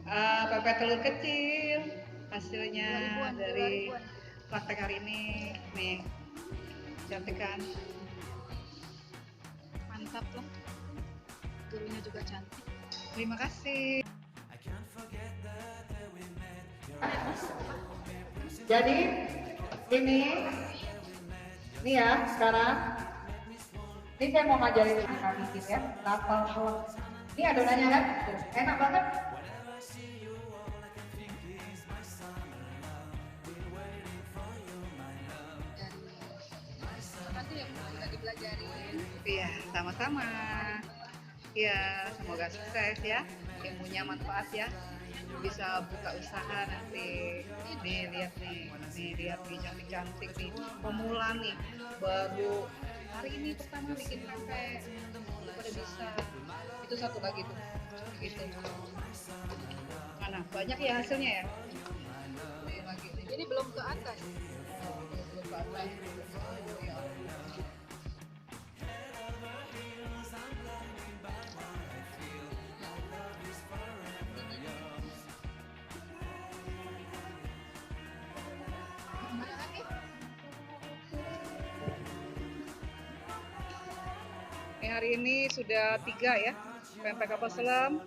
pepes telur kecil hasilnya 2 ribuan, dari 2 ribuan. praktek hari ini. Nih, cantik kan? Mantap lah. Gurunya juga cantik. Terima kasih. Jadi ini ya sekarang ini saya mau ngajarin kakak bikin ya lapang. Ini adonannya kan tuh, enak banget. Makasih ya Bu, sudah dipelajarin. Iya, sama-sama. Iya, semoga sukses ya, ilmunya manfaat ya, bisa buka usaha nanti. Nih lihat nih lihat nih cantik-cantik nih, pemula nih, baru hari ini pertama bikin pempek, pada bisa. Itu satu lagi tuh, gitu. Mana banyak ya hasilnya ya? Nih lagi nih. Ini belum ke atas. Oh, belum ke atas. Oh, ya. Mana lagi? Hari ini sudah 3 ya, pempek kapal selam,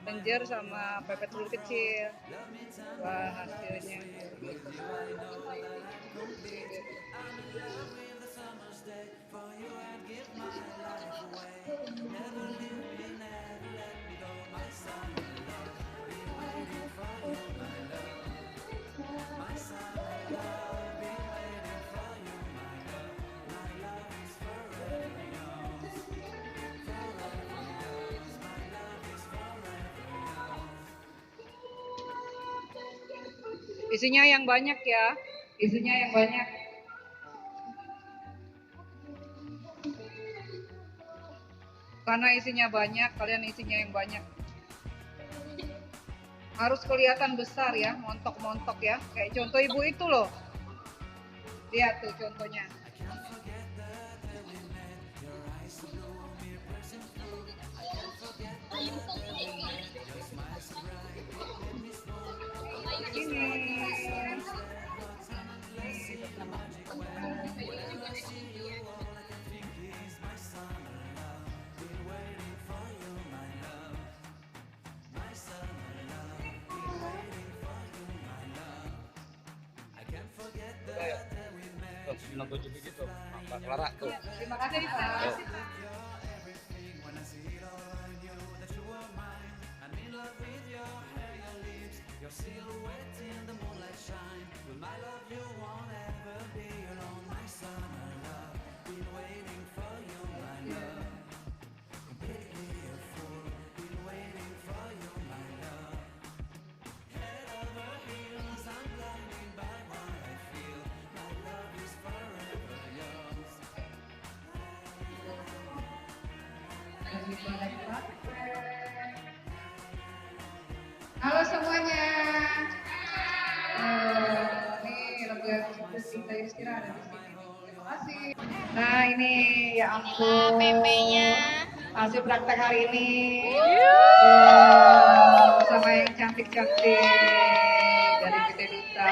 lenjer sama pepes telur kecil. Wah hasilnya. Isinya yang banyak ya, isinya yang banyak. Karena isinya banyak, kalian isinya yang banyak. Harus kelihatan besar ya, montok-montok ya. Kayak contoh ibu itu loh. Lihat tuh contohnya. Ini. Nonton juga gitu, Mbak Clara tuh. Terima kasih Pak. Halo semuanya. Ini lembaga kursus kita istirahat di sini. Terima kasih. Nah ini ya ampun. Pempeknya. Hasil praktek hari ini. Wow, sama yang cantik-cantik dari PT Duta.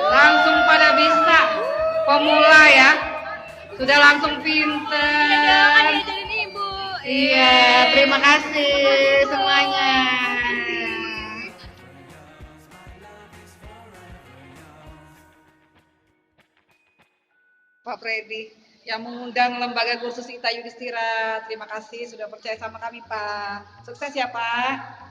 Langsung pada bisa, pemula ya, sudah langsung pinter. Iya, terima kasih semuanya. Pak Freddy yang mengundang lembaga kursus Ita Yudhistira. Terima kasih sudah percaya sama kami Pak. Sukses ya Pak.